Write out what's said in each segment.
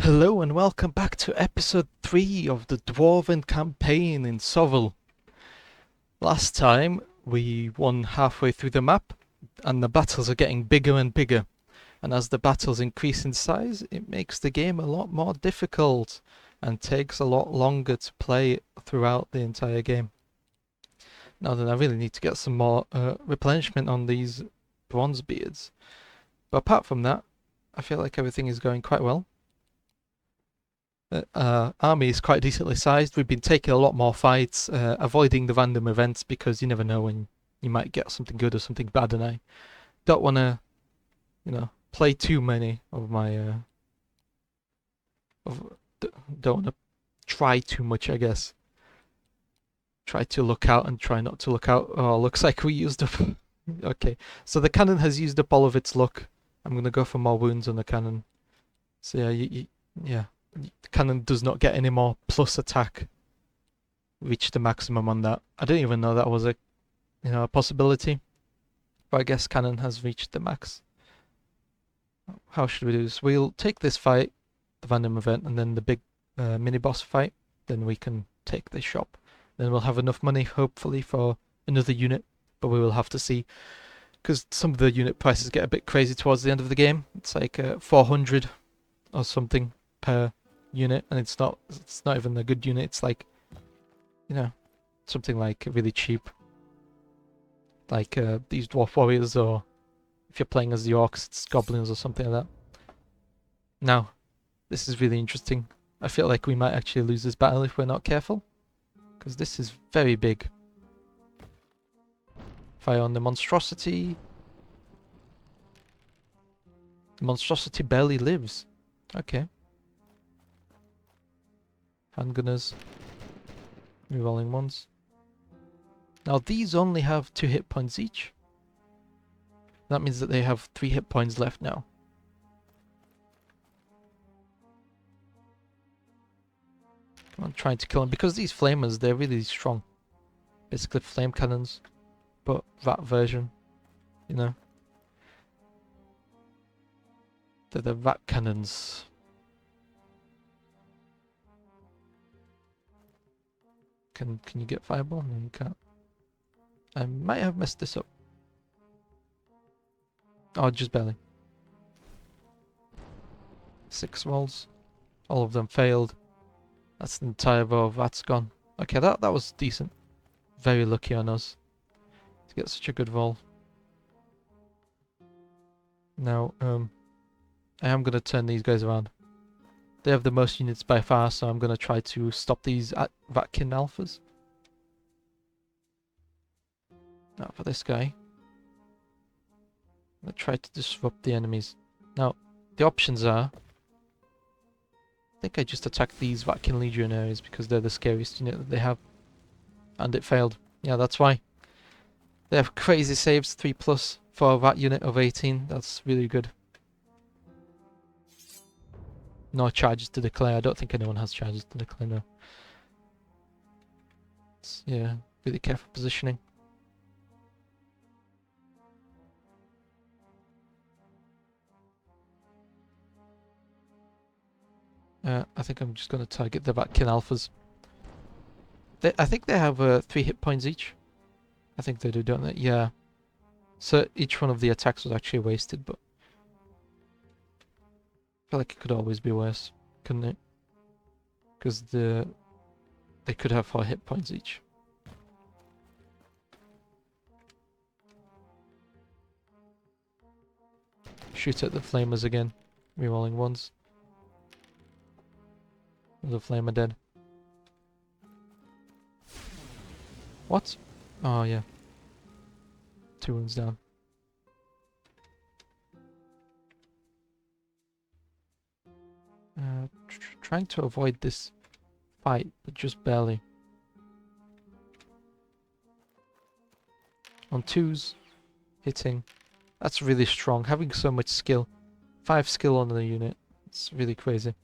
Hello and welcome back to episode 3 of the Dwarven campaign in Sovl. Last time we won halfway through the map and the battles are getting bigger and bigger. And as the battles increase in size, it makes the game a lot more difficult and takes a lot longer to play throughout the entire game. Now then, I really need to get some more replenishment on these bronze beards. But apart from that, I feel like everything is going quite well. Army is quite decently sized. We've been taking a lot more fights, avoiding the random events because you never know when you might get something good or something bad, and I don't want to, play too many of my. Don't want to try too much, I guess. Try to look out and try not to look out. Oh, looks like we used up. Okay, so the cannon has used up all of its luck. I'm gonna go for more wounds on the cannon. So yeah. The cannon does not get any more plus attack. Reach the maximum on that. I didn't even know that was a possibility. But I guess cannon has reached the max. How should we do this? We'll take this fight, the random event, and then the big mini boss fight. Then we can take this shop. Then we'll have enough money, hopefully, for another unit. But we will have to see. Because some of the unit prices get a bit crazy towards the end of the game. It's like 400 or something per unit, and it's not even a good unit. It's like, something like really cheap, like these dwarf warriors, or if you're playing as the orcs, it's goblins or something like that. Now, this is really interesting. I feel like we might actually lose this battle if we're not careful, because this is very big. Fire on the monstrosity. The monstrosity barely lives. Okay. Handgunners. Rerolling ones. Now these only have 2 hit points each. That means that they have 3 hit points left now. I'm trying to kill them because these flamers, they're really strong. Basically flame cannons, but that version, They're the rat cannons. Can you get fireball? No, you can't. I might have messed this up. Oh, just barely. 6 rolls. All of them failed. That's the entire row of rats gone. Okay, that was decent. Very lucky on us to get such a good roll. Now, I am going to turn these guys around. They have the most units by far, so I'm going to try to stop these Vatkin alphas. Now for this guy. I'm going to try to disrupt the enemies. Now, the options are... I think I just attacked these Vatkin legionaries because they're the scariest unit that they have. And it failed. Yeah, that's why. They have crazy saves, 3+ for a Vat unit of 18. That's really good. No charges to declare. I don't think anyone has charges to declare now. Yeah, really careful positioning. I think I'm just going to target the Vatkin alphas. I think they have 3 hit points each. I think they do, don't they? Yeah. So each one of the attacks was actually wasted, but I feel like it could always be worse, couldn't it? Because they could have 4 hit points each. Shoot at the flamers again. Rerolling ones. The flamer dead. What? Oh yeah. 2 wounds down. Trying to avoid this fight, but just barely. On 2s, hitting. That's really strong. Having so much skill. 5 skill on the unit. It's really crazy.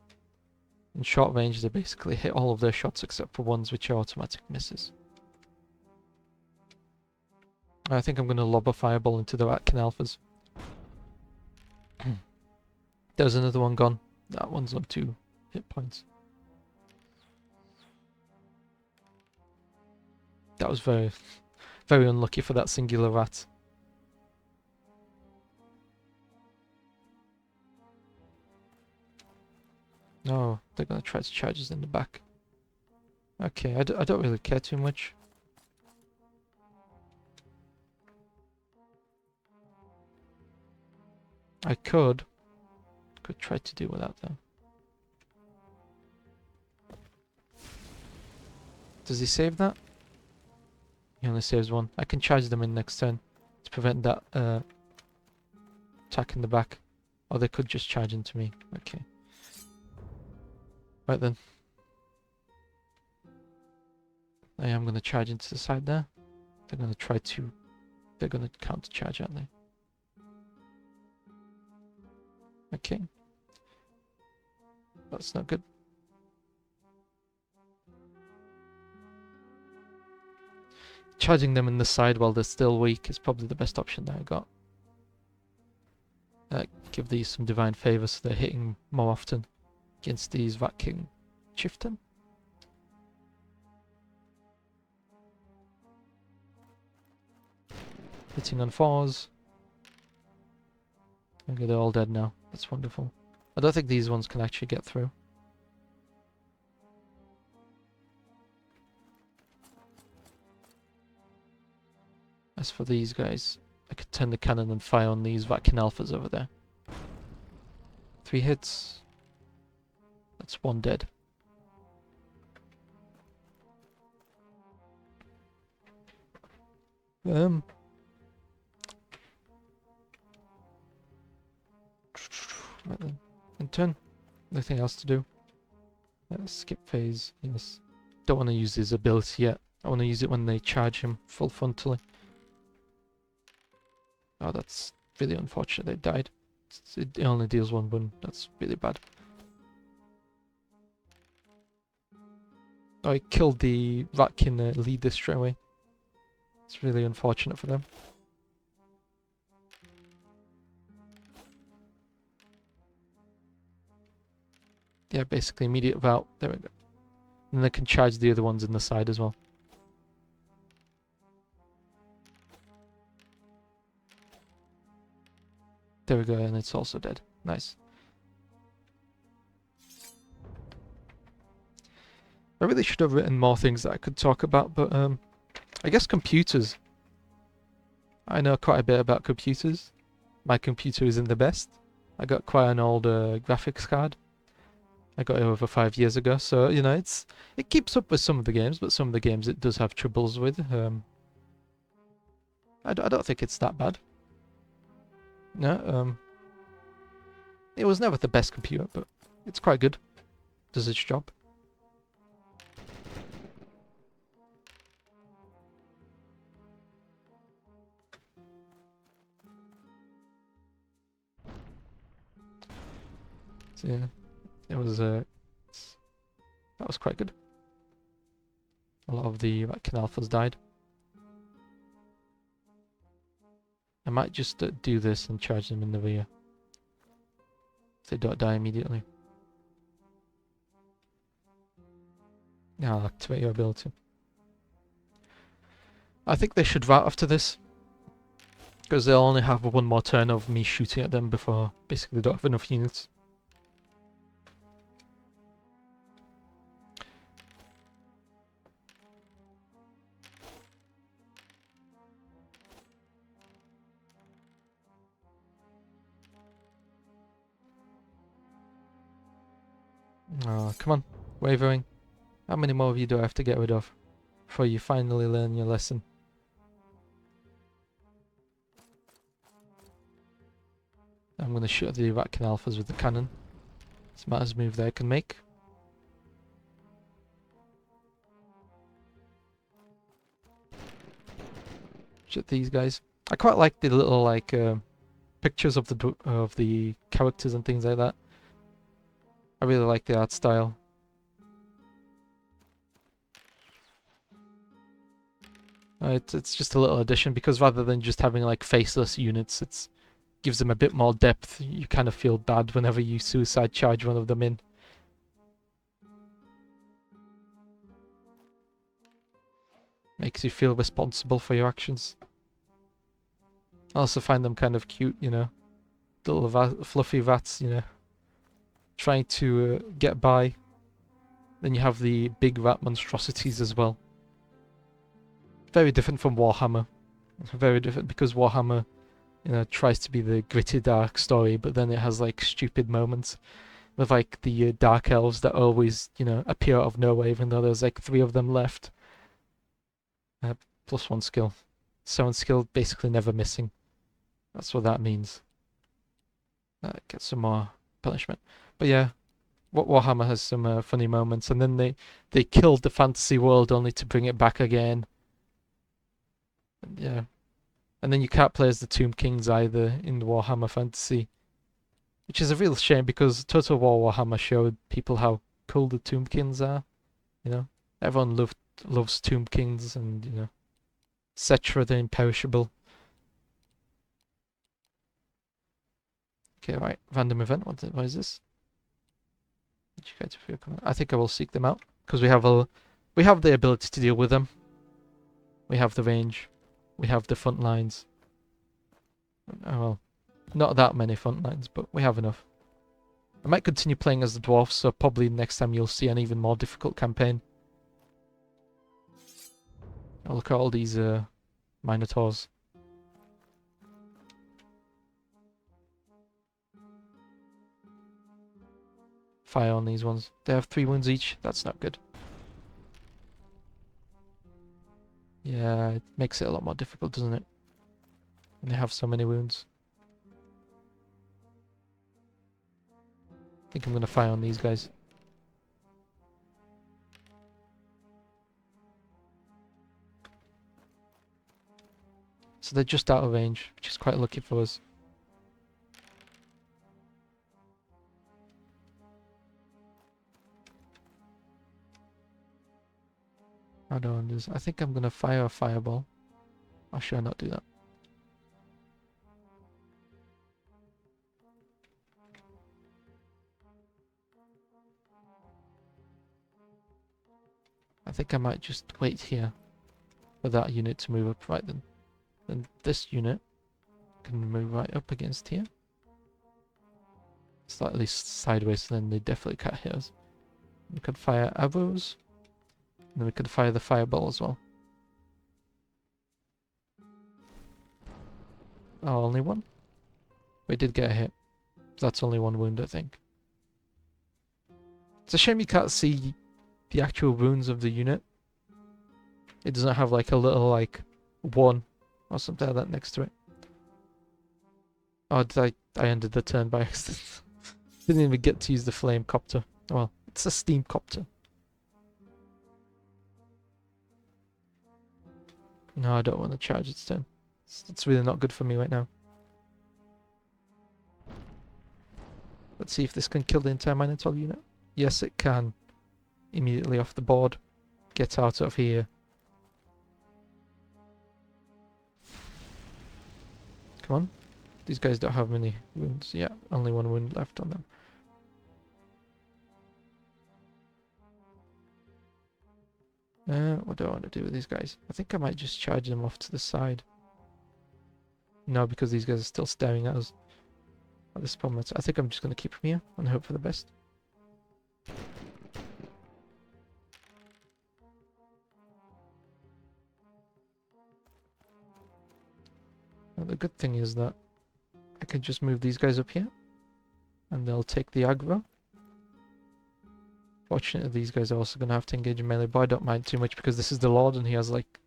In short range, they basically hit all of their shots except for ones which are automatic misses. I think I'm going to lob a fireball into the Ratkin alphas. There's another one gone. That one's on 2. hit points. That was very, very unlucky for that singular rat. No, they're gonna try to charge us in the back. Okay, I don't really care too much. I could try to do without them. Does he save that? He only saves one. I can charge them in next turn to prevent that attack in the back. Or they could just charge into me. Okay. Right then. I am going to charge into the side there. They're going to try to... They're going to counter charge, aren't they? Okay. That's not good. Charging them in the side while they're still weak is probably the best option that I got. Give these some divine favor so they're hitting more often against these Vat King Chieftain. Hitting on 4s. Okay, they're all dead now. That's wonderful. I don't think these ones can actually get through. As for these guys, I could turn the cannon and fire on these Vatkin Alphas over there. 3 hits. That's 1 dead. Right then. In turn. Nothing else to do. Skip phase. Yes. Don't want to use his ability yet. I want to use it when they charge him full frontally. Oh, that's really unfortunate they died. It only deals 1 wound. That's really bad. Oh, I killed the Vatkin leader straight away. It's really unfortunate for them. Yeah, basically immediate Vout. There we go. And they can charge the other ones in the side as well. There we go, and it's also dead. Nice. I really should have written more things that I could talk about, but I guess computers. I know quite a bit about computers. My computer isn't the best. I got quite an old graphics card. I got it over 5 years ago, so you know it keeps up with some of the games, but some of the games it does have troubles with. I don't think it's that bad. No, it was never the best computer, but it's quite good. Does its job. So yeah, it was that was quite good. A lot of the Vatkin Alphas died. I might just do this and charge them in the rear. If they don't die immediately. Now I'll activate your ability. I think they should rout after this. Because they'll only have 1 more turn of me shooting at them before basically they don't have enough units. Oh, come on. Wavering. How many more of you do I have to get rid of before you finally learn your lesson? I'm going to shoot the Vatkin Alphas with the cannon. Smartest move they can make. Shoot these guys. I quite like the little like pictures of the characters and things like that. I really like the art style. It's just a little addition because rather than just having like faceless units, it gives them a bit more depth. You kind of feel bad whenever you suicide charge one of them in. Makes you feel responsible for your actions. I also find them kind of cute, you know. Little fluffy rats, you know. Trying to get by. Then you have the big rat monstrosities as well. Very different from Warhammer. Very different because Warhammer, you know, tries to be the gritty dark story, but then it has like stupid moments with like the dark elves that always, you know, appear out of nowhere, even though there's like 3 of them left. +1 skill. 7 skill, basically never missing. That's what that means. Get some more punishment. But yeah, Warhammer has some funny moments, and then they killed the fantasy world only to bring it back again. And yeah. And then you can't play as the Tomb Kings either in the Warhammer Fantasy. Which is a real shame because Total War Warhammer showed people how cool the Tomb Kings are. You know? Everyone loves Tomb Kings and, you know, etc. The Imperishable. Okay, right. Random event. What is this? Did you get to feel command? I think I will seek them out because we have the ability to deal with them. We have the range. We have the front lines. Oh well, not that many front lines, but we have enough. I might continue playing as the dwarfs, so probably next time you'll see an even more difficult campaign. Oh, look at all these minotaurs. Fire on these ones. They have 3 wounds each. That's not good. Yeah, it makes it a lot more difficult, doesn't it? And they have so many wounds. I think I'm going to fire on these guys. So they're just out of range, which is quite lucky for us. I don't do this. I think I'm going to fire a fireball. Or should I not do that? I think I might just wait here for that unit to move up. Right then. Then this unit can move right up against here. Slightly sideways, so then they definitely can't hit us. We could fire arrows. And then we could fire the fireball as well. Oh, only one? We did get a hit. That's only 1 wound, I think. It's a shame you can't see the actual wounds of the unit. It doesn't have like a little like 1 or something like that next to it. Oh, I ended the turn by accident. Didn't even get to use the flame copter. Well, it's a steam copter. No, I don't want to charge its turn. It's really not good for me right now. Let's see if this can kill the entire Minotaur unit. Yes, it can. Immediately off the board. Get out of here. Come on. These guys don't have many wounds. Yeah, only 1 wound left on them. What do I want to do with these guys? I think I might just charge them off to the side. No, because these guys are still staring at us at this moment. I think I'm just going to keep them here and hope for the best. Now, the good thing is that I can just move these guys up here and they'll take the aggro. Fortunately, these guys are also going to have to engage in melee, but I don't mind too much because this is the Lord and he has like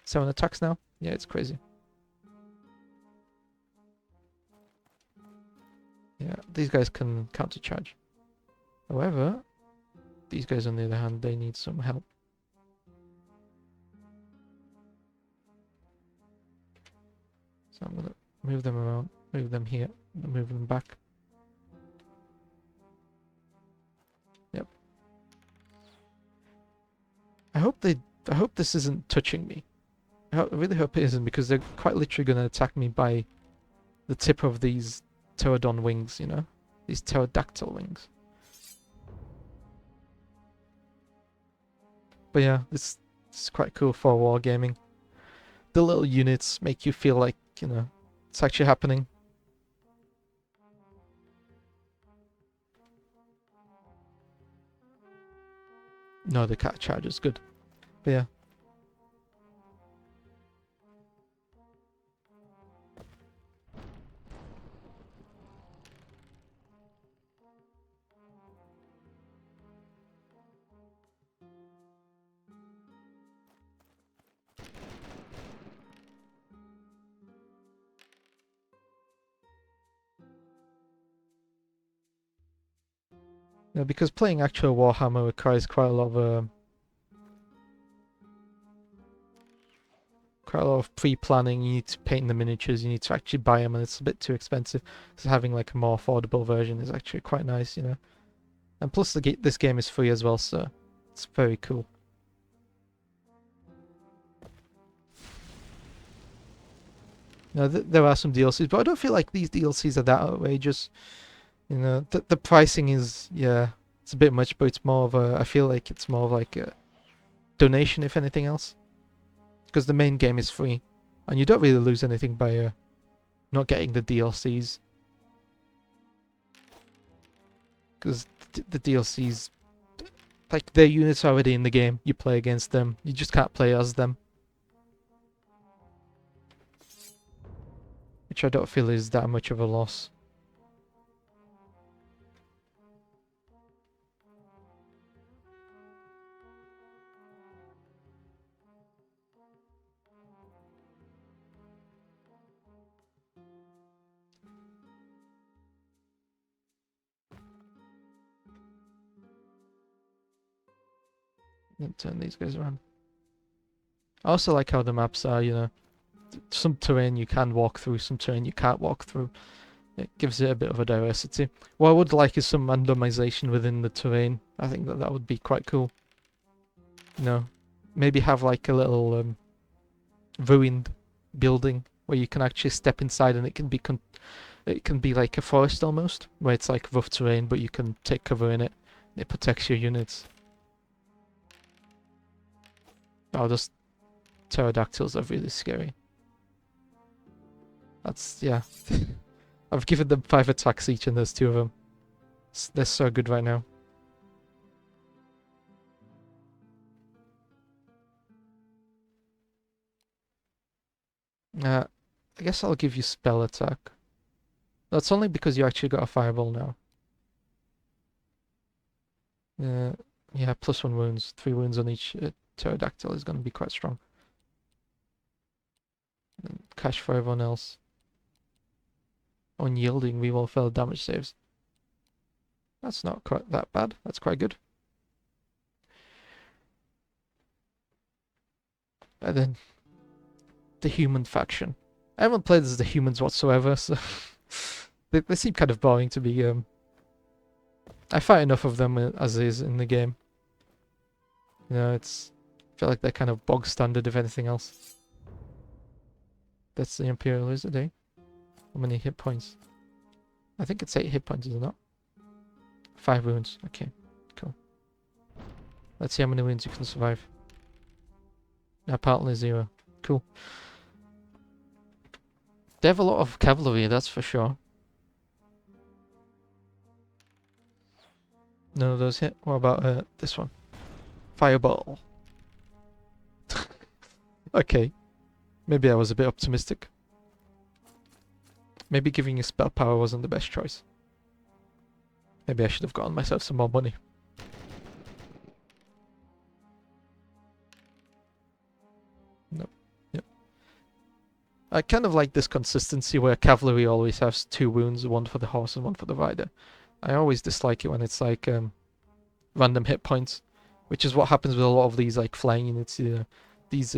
7 attacks now. Yeah, it's crazy. Yeah, these guys can counter-charge. However, these guys on the other hand, they need some help. So I'm going to move them around, move them here, move them back. Yep. I hope this isn't touching me. I really hope it isn't because they're quite literally going to attack me by the tip of these pterodon wings, you know? These pterodactyl wings. But yeah, this It's quite cool for wargaming. The little units make you feel like, you know, it's actually happening. No, the cat charge is good. But yeah. Yeah, because playing actual Warhammer requires quite a lot of pre-planning. You need to paint the miniatures, you need to actually buy them, and it's a bit too expensive. So having like a more affordable version is actually quite nice, you know. And plus, this game is free as well, so it's very cool. Now, there are some DLCs, but I don't feel like these DLCs are that outrageous. You know, the pricing is, yeah, it's a bit much, but it's more of a, I feel like it's more of like a donation, if anything else. Because the main game is free, and you don't really lose anything by not getting the DLCs. Because the DLCs, like, their units are already in the game, you play against them, you just can't play as them. Which I don't feel is that much of a loss. And turn these guys around. I also like how the maps are, you know, some terrain you can walk through, some terrain you can't walk through. It gives it a bit of a diversity. What I would like is some randomization within the terrain. I think that would be quite cool. You know, maybe have like a little ruined building where you can actually step inside and it can be like a forest almost, where it's like rough terrain, but you can take cover in it. It protects your units. Oh, those pterodactyls are really scary. That's, yeah. I've given them 5 attacks each and there's 2 of them. They're so good right now. I guess I'll give you spell attack. That's only because you actually got a fireball now. Yeah, +1 wounds. 3 wounds on each pterodactyl is going to be quite strong. And cash for everyone else. Unyielding, reroll failed damage saves. That's not quite that bad. That's quite good. And then the human faction. I haven't played as the humans whatsoever, so they seem kind of boring to be. I fight enough of them as is in the game. You know, I feel like they're kind of bog standard, if anything else. That's the Imperial Lizard, eh? How many hit points? I think it's 8 hit points, is it not? 5 wounds. Okay, cool. Let's see how many wounds you can survive. Apparently 0. Cool. They have a lot of cavalry, that's for sure. None of those hit. What about this one? Fireball. Okay. Maybe I was a bit optimistic. Maybe giving you spell power wasn't the best choice. Maybe I should have gotten myself some more money. Nope. Yep. I kind of like this consistency where cavalry always has 2 wounds, 1 for the horse and 1 for the rider. I always dislike it when it's like random hit points, which is what happens with a lot of these like flying units. These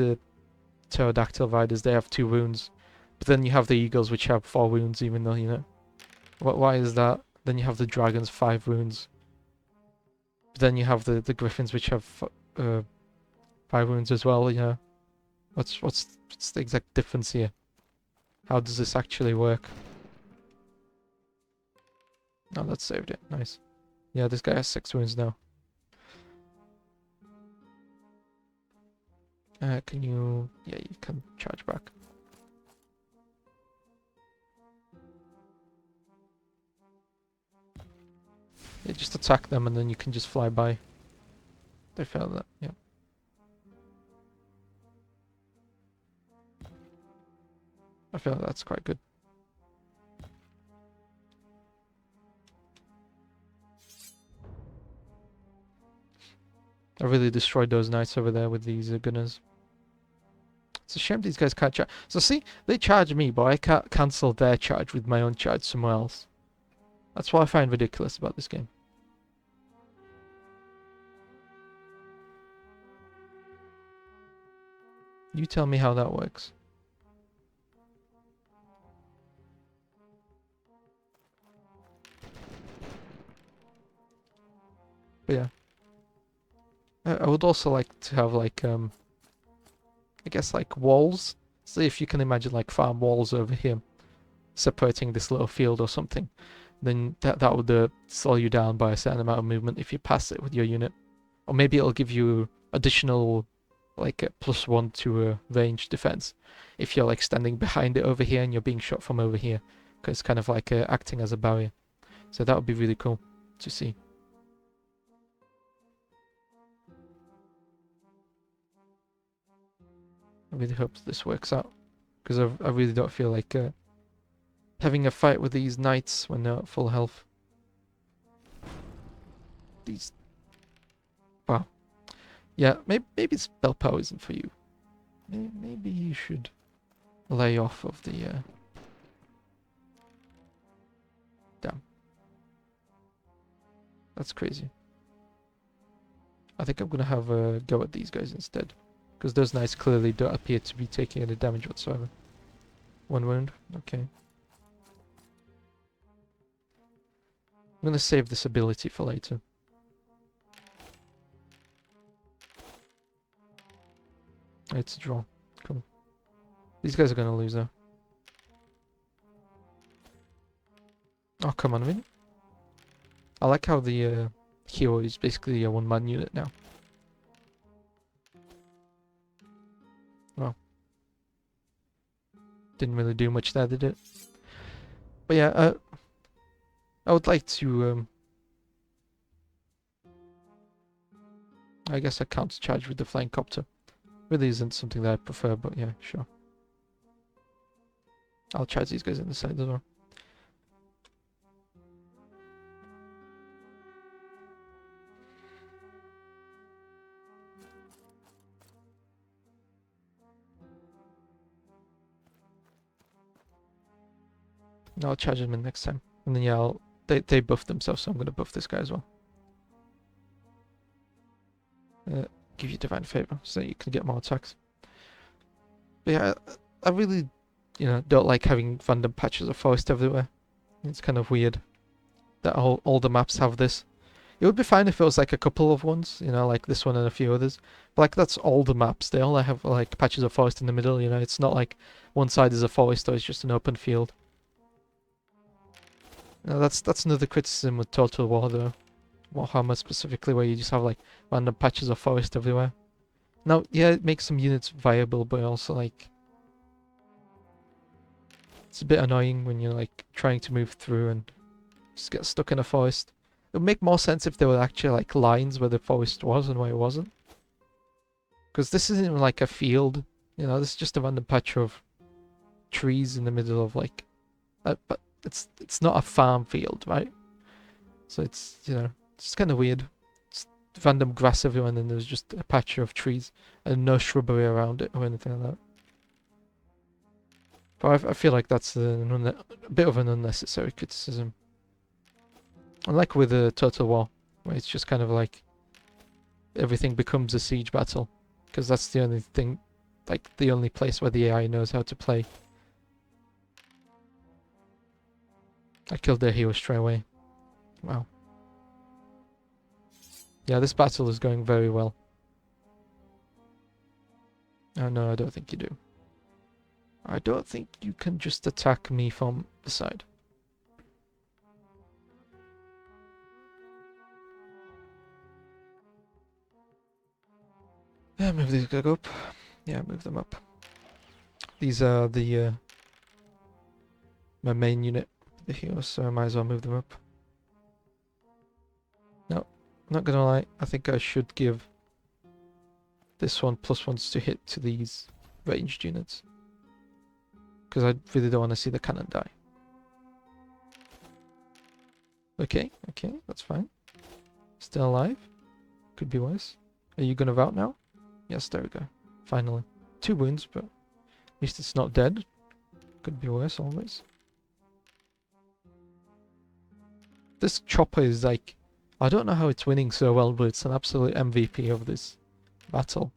pterodactyl riders, they have 2 wounds, but then you have the eagles which have 4 wounds, even though, you know, why is that? Then you have the dragons, 5 wounds. But then you have the griffins which have 5 wounds as well. You know, what's the exact difference here? How does this actually work? Oh, that saved it. Nice. Yeah, this guy has 6 wounds now. Can you... Yeah, you can charge back. Yeah, just attack them and then you can just fly by. They failed that, yeah. I feel like that's quite good. I really destroyed those knights over there with these gunners. It's a shame these guys can't charge. So see, they charge me, but I can't cancel their charge with my own charge somewhere else. That's what I find ridiculous about this game. You tell me how that works. But yeah. I would also like to have like, I guess like walls. So if you can imagine like farm walls over here, separating this little field or something, then that would slow you down by a certain amount of movement if you pass it with your unit. Or maybe it'll give you additional like a +1 to a range defense if you're like standing behind it over here and you're being shot from over here, because it's kind of like acting as a barrier. So that would be really cool to see. I really hope this works out, because I really don't feel like having a fight with these knights when they're at full health. These... Wow. Yeah, maybe spell power isn't for you. Maybe you should lay off of the... Damn. That's crazy. I think I'm gonna have a go at these guys instead, because those knights clearly don't appear to be taking any damage whatsoever. 1 wound, okay. I'm gonna save this ability for later. It's a draw. Cool. These guys are gonna lose though. Oh, come on, really? I like how the hero is basically a one-man unit now. Well, didn't really do much there, did it? But yeah, I would like to... I guess I can't charge with the flying copter. Really isn't something that I prefer, but yeah, sure. I'll charge these guys in the side as well. No, I'll charge them in next time. And then yeah, they buff themselves, so I'm gonna buff this guy as well. Give you Divine Favor, so you can get more attacks. But yeah, I really, don't like having random patches of forest everywhere. It's kind of weird that all the maps have this. It would be fine if it was like a couple of ones, like this one and a few others. But like that's all the maps. They all have like patches of forest in the middle, It's not like one side is a forest or it's just an open field. That's another criticism with Total War though. Warhammer specifically, where you just have like random patches of forest everywhere. Now, yeah, it makes some units viable, but also like it's a bit annoying when you're like trying to move through and just get stuck in a forest. It would make more sense if there were actually like lines where the forest was and where it wasn't. Because this isn't even like a field, this is just a random patch of trees in the middle of like, but it's not a farm field, right? So it's it's kind of weird. It's random grass everywhere, and then there's just a patch of trees and no shrubbery around it or anything like that. But I feel like that's a bit of an unnecessary criticism. Unlike with Total War, where it's just kind of like everything becomes a siege battle, because that's the only thing, like the only place where the AI knows how to play. I killed their hero straight away. Wow. Yeah, this battle is going very well. Oh no, I don't think you do. I don't think you can just attack me from the side. Yeah, maybe these gotta go up. Yeah, move them up. These are the my main unit, the heroes, so I might as well move them up. No, not gonna lie, I think I should give this one +1s to hit to these ranged units. Because I really don't want to see the cannon die. Okay, that's fine. Still alive. Could be worse. Are you gonna rout now? Yes, there we go. Finally. 2 wounds, but at least it's not dead. Could be worse, always. This chopper is like... I don't know how it's winning so well, but it's an absolute MVP of this battle.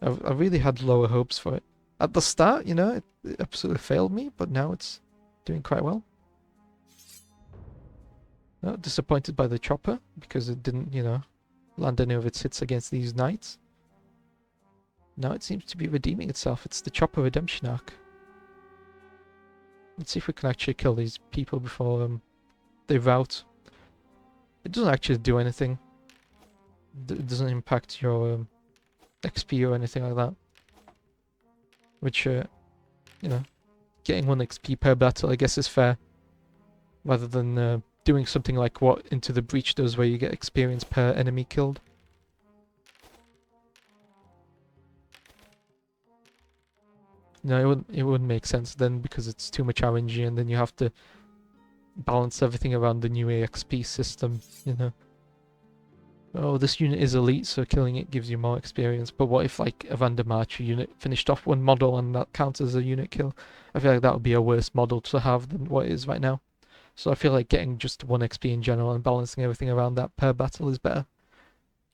I really had lower hopes for it. At the start, you know, it absolutely failed me, but now it's doing quite well. No, disappointed by the chopper, because it didn't, you know, land any of its hits against these knights. Now it seems to be redeeming itself. It's the chopper redemption arc. Let's see if we can actually kill these people before they rout. It doesn't actually do anything. It doesn't impact your XP or anything like that. Which, you know, getting 1 XP per battle I guess is fair. Rather than doing something like what Into the Breach does, where you get experience per enemy killed. No, it wouldn't make sense then, because it's too much RNG, and then you have to balance everything around the new EXP system, you know. Oh, this unit is elite, so killing it gives you more experience. But what if, like, a Vandermarch unit finished off 1 model and that counts as a unit kill? I feel like that would be a worse model to have than what it is right now. So I feel like getting just 1 XP in general and balancing everything around that per battle is better.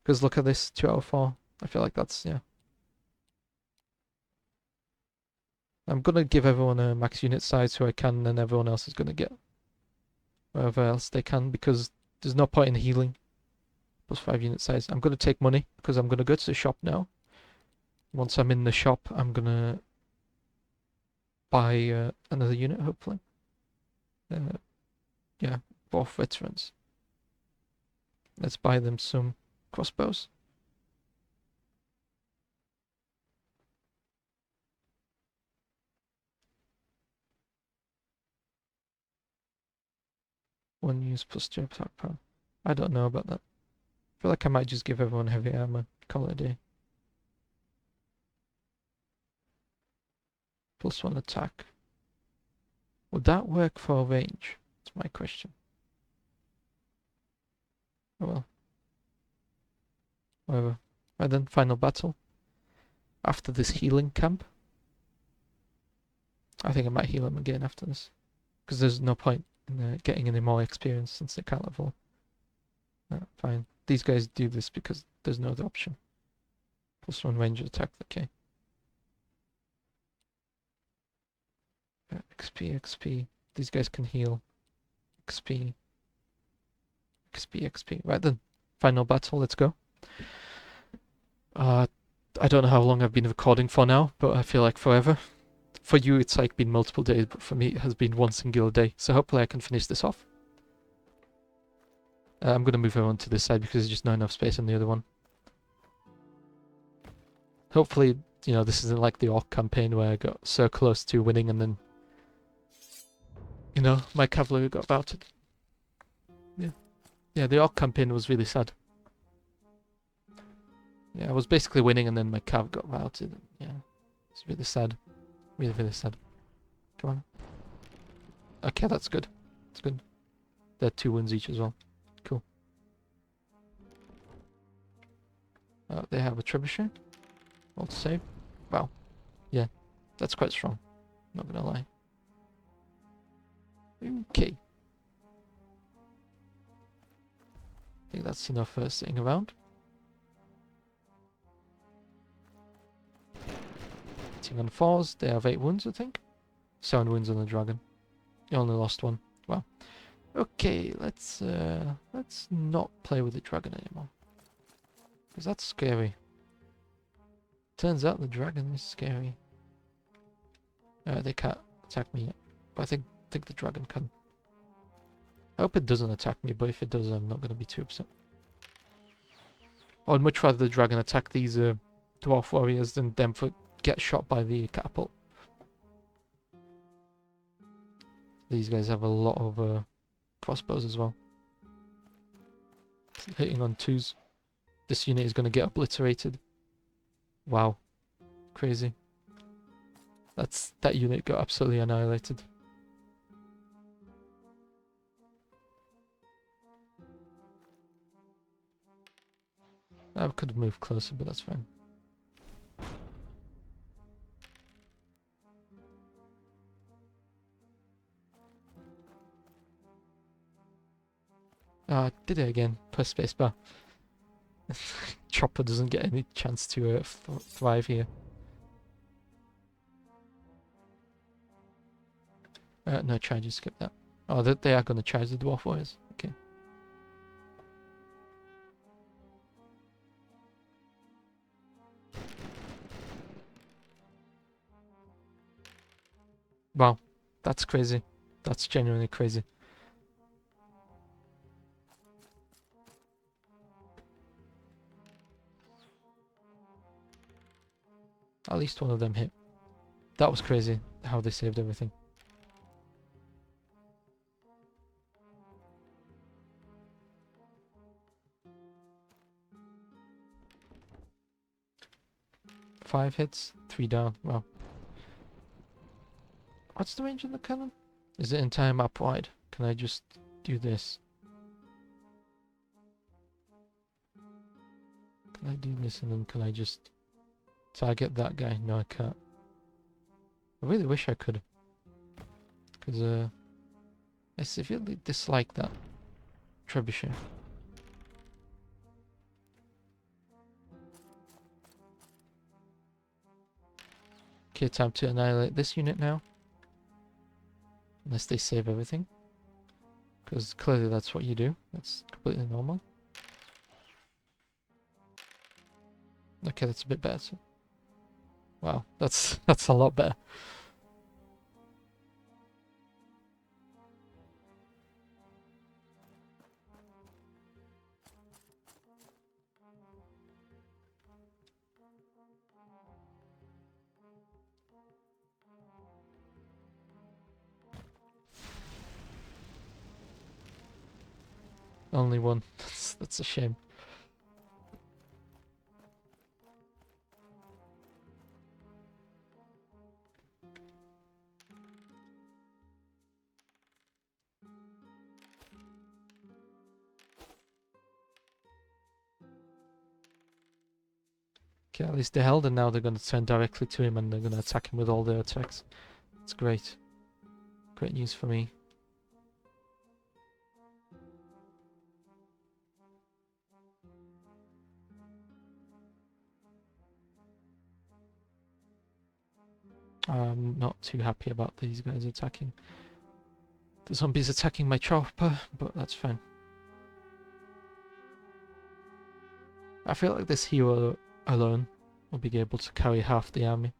Because look at this, 2 out of 4. I feel like that's, yeah. I'm gonna give everyone a max unit size who I can, and everyone else is gonna get wherever else they can, because there's no point in healing. +5 unit size. I'm gonna take money, because I'm gonna go to the shop now. Once I'm in the shop, I'm gonna buy another unit, hopefully. Yeah, Dwarf Veterans. Let's buy them some crossbows. One use +2 attack power. I don't know about that. I feel like I might just give everyone heavy armor. Call it a day. +1 attack. Would that work for range? That's my question. Oh well. Whatever. Right then, final battle. After this healing camp. I think I might heal him again after this. Because there's no point in getting any more experience since they can't level. Fine. These guys do this because there's no other option. +1 range attack, okay. XP. These guys can heal. XP. Right then. Final battle, let's go. I don't know how long I've been recording for now, but I feel like forever. For you, it's like been multiple days, but for me, it has been 1 singular day. So hopefully I can finish this off. I'm going to move everyone to this side because there's just not enough space on the other one. Hopefully, you know, this isn't like the Orc campaign where I got so close to winning and then, you know, my cavalry got routed. Yeah, the Orc campaign was really sad. Yeah, I was basically winning and then my cav got routed. Yeah, it's really sad. Really, really sad. Come on. Okay, that's good. That's good. They're 2 wins each as well. Cool. They have a trebuchet. All to save. Wow. Yeah, that's quite strong. Not gonna lie. Okay. I think that's enough for sitting around. Hitting on 4s. They have 8 wounds, I think. 7 wounds on the dragon. You only lost 1. Wow. Okay, let's not play with the dragon anymore. Because that's scary. Turns out the dragon is scary. They can't attack me yet. But I think the dragon can. I hope it doesn't attack me, but if it does, I'm not going to be too upset. I'd much rather the dragon attack these dwarf warriors than them for get shot by the catapult. These guys have a lot of crossbows as well. Hitting on 2s. This unit is going to get obliterated. Wow. Crazy. That unit got absolutely annihilated. I could have moved closer, but that's fine. Ah, I did it again. Press spacebar. Chopper doesn't get any chance to thrive here. No, try to skip that. Oh, they are going to charge the dwarf warriors. Okay. Wow, that's crazy. That's genuinely crazy. At least one of them hit. That was crazy, how they saved everything. Five hits, 3 down. Wow. What's the range of the cannon? Is it entire map wide? Can I just do this? Can I do this and then can I just target that guy? No, I can't. I really wish I could. Because, I severely dislike that trebuchet. Okay, time to annihilate this unit now. Unless they save everything. Because clearly that's what you do. That's completely normal. Okay, that's a bit better. Wow, that's a lot better. Only one. That's a shame. Okay, at least they held, and now they're going to turn directly to him and they're going to attack him with all their attacks. It's great. Great news for me. I'm not too happy about these guys attacking. The zombies attacking my chopper, but that's fine. I feel like this hero alone will be able to carry half the army.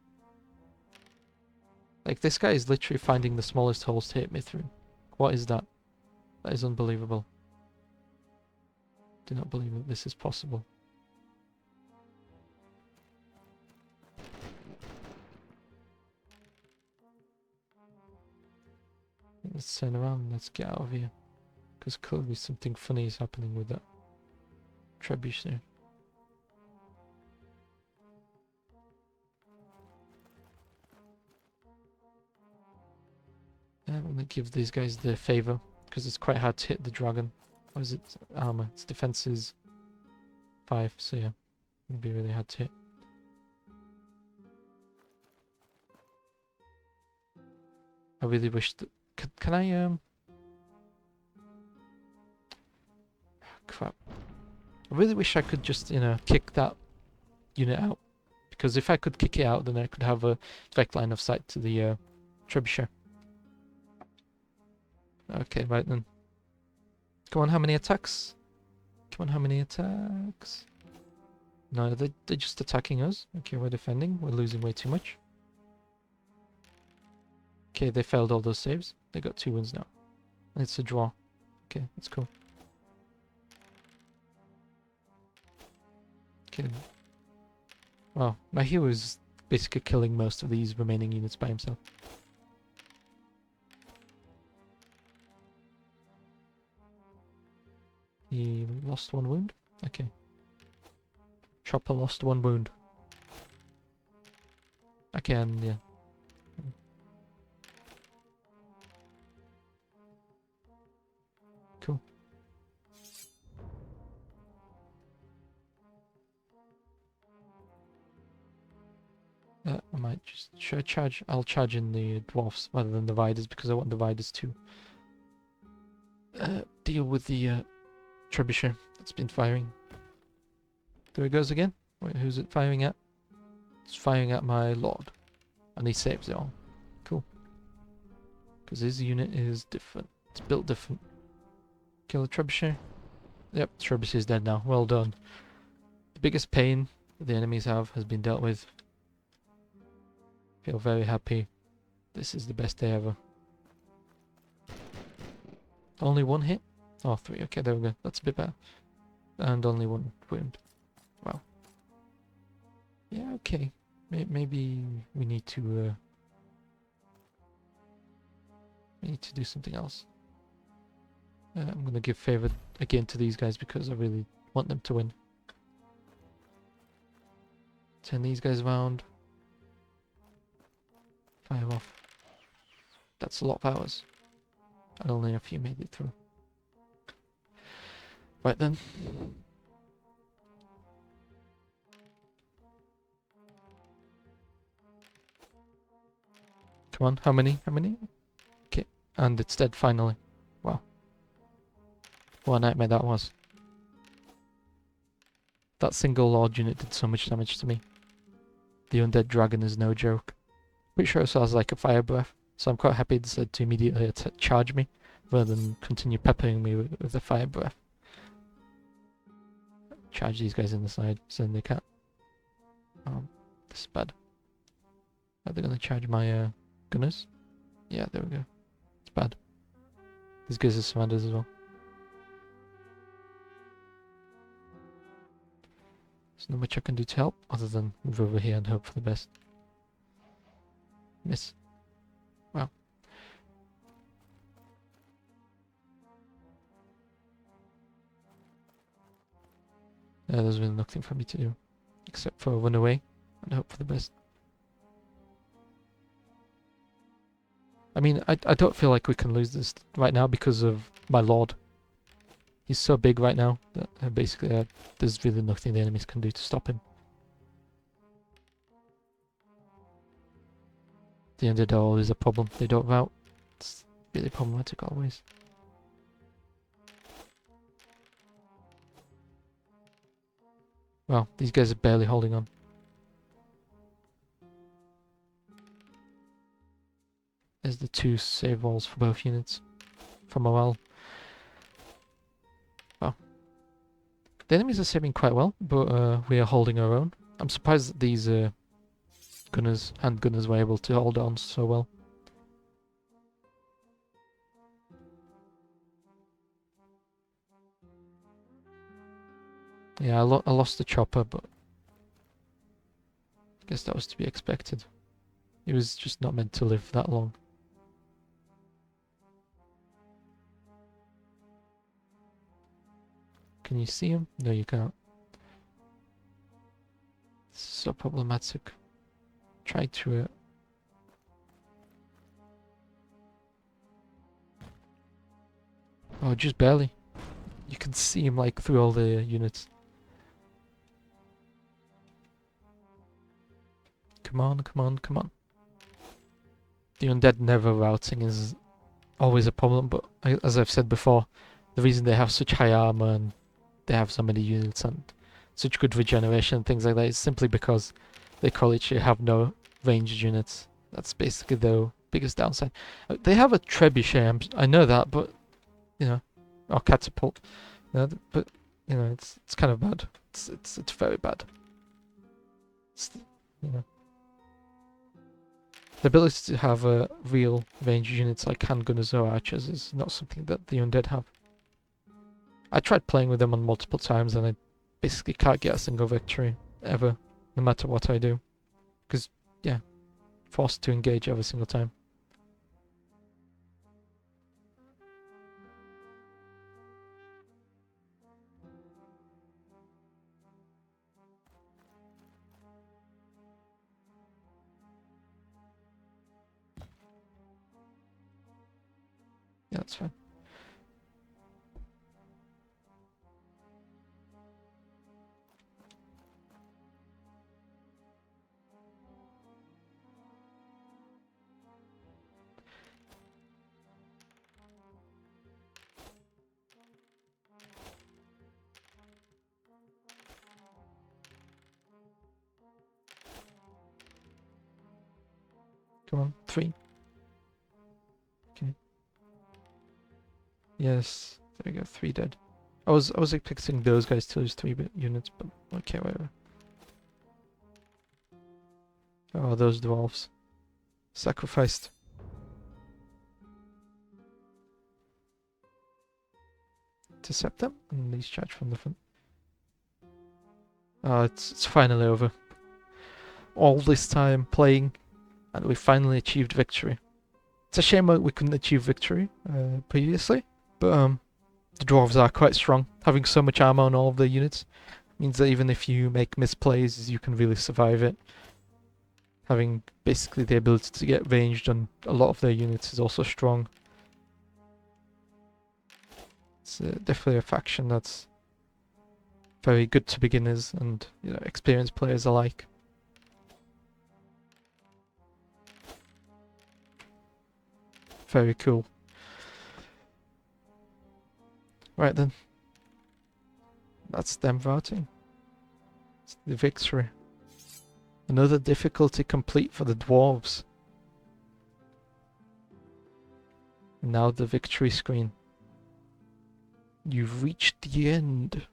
Like, this guy is literally finding the smallest holes to hit me through. What is that? That is unbelievable. Do not believe that this is possible. Let's turn around and let's get out of here. Because clearly something funny is happening with that trebuchet. I'm going to give these guys the favor, because it's quite hard to hit the dragon. Or is it armor? Its defense is 5, so yeah. It'll be really hard to hit. I really wish that... Can I, crap. I really wish I could just, kick that unit out. Because if I could kick it out, then I could have a direct line of sight to the trebuchet. Okay, right then. Come on, how many attacks? Come on, how many attacks? No, they're just attacking us. Okay, we're defending. We're losing way too much. Okay, they failed all those saves. They got 2 wins now. It's a draw. Okay, that's cool. Okay. Oh, my hero is basically killing most of these remaining units by himself. He lost 1 wound? Okay. Chopper lost 1 wound. Okay, and yeah. Cool. I might just... Should I charge? I'll charge in the dwarfs rather than the riders because I want the riders to deal with the trebuchet that's been firing. There it goes again. Wait, who's it firing at? It's firing at my lord. And he saves it all. Cool. Because his unit is different. It's built different. Kill the trebuchet. Yep, trebuchet is dead now. Well done. The biggest pain that the enemies have has been dealt with. Feel very happy. This is the best day ever. Only 1 hit? Oh, 3. Okay, there we go. That's a bit better. And only 1 wound. Wow. Yeah, okay. Maybe we need to do something else. I'm gonna give favor again to these guys because I really want them to win. Turn these guys around. Fire off. That's a lot of hours. And only a few made it through. Right then. Come on, how many? How many? Okay, and it's dead finally. Wow. What a nightmare that was. That single Lord unit did so much damage to me. The undead dragon is no joke. Pretty sure it has like a fire breath, so I'm quite happy it decided to immediately charge me, rather than continue peppering me with the fire breath. Charge these guys in the side, so then they can't. This is bad. Are they gonna charge my gunners? Yeah, there we go. It's bad. These guys are surrounded as well. There's not much I can do to help, other than move over here and hope for the best. Miss. Wow. There's really nothing for me to do, except for run away and hope for the best. I mean, I don't feel like we can lose this right now because of my lord. He's so big right now that basically there's really nothing the enemies can do to stop him. The undead are always a problem. They don't rout. It's really problematic always. Well, these guys are barely holding on. There's the 2 save walls for both units. For morale. Well. The enemies are saving quite well, but we are holding our own. I'm surprised that these gunners, hand gunners, were able to hold on so well. Yeah, I lost the chopper, but I guess that was to be expected. He was just not meant to live that long. Can you see him? No, you can't. It's so problematic. Try to... Oh, just barely. You can see him like through all the units. Come on, come on, come on. The undead never routing is always a problem, but as I've said before, the reason they have such high armor and they have so many units and such good regeneration and things like that is simply because they literally have no ranged units. That's basically their biggest downside. They have a trebuchet, I know that, but you know, or catapult. You know, but you know, it's kind of bad. It's very bad. You know, the ability to have real ranged units like handgunners or archers is not something that the undead have. I tried playing with them on multiple times and I basically can't get a single victory ever no matter what I do. Because, yeah, forced to engage every single time. Yeah, that's fine. Come on, 3. Okay. Yes, there we go, 3 dead. I was expecting those guys to lose 3 units, but okay, whatever. Oh, those dwarves. Sacrificed. Intercept them, and these charge from the front. Oh, it's finally over. All this time playing, and we finally achieved victory. It's a shame we couldn't achieve victory previously, but the dwarves are quite strong. Having so much armor on all of their units means that even if you make misplays, you can really survive it. Having basically the ability to get ranged on a lot of their units is also strong. It's definitely a faction that's very good to beginners and, you know, experienced players alike. Very cool. Right then. That's them voting. It's the victory. Another difficulty complete for the dwarves. And now the victory screen. You've reached the end.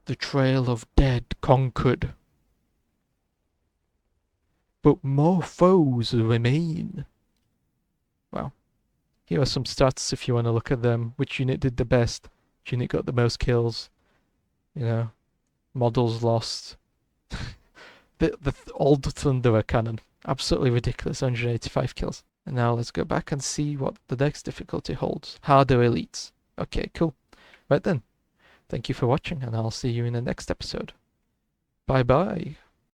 The trail of dead conquered. But more foes remain. Well, here are some stats if you want to look at them. Which unit did the best? Which unit got the most kills? You know, models lost. the old Thunderer cannon. Absolutely ridiculous, 185 kills. And now let's go back and see what the next difficulty holds. Harder elites. Okay, cool. Right then. Thank you for watching, and I'll see you in the next episode. Bye bye.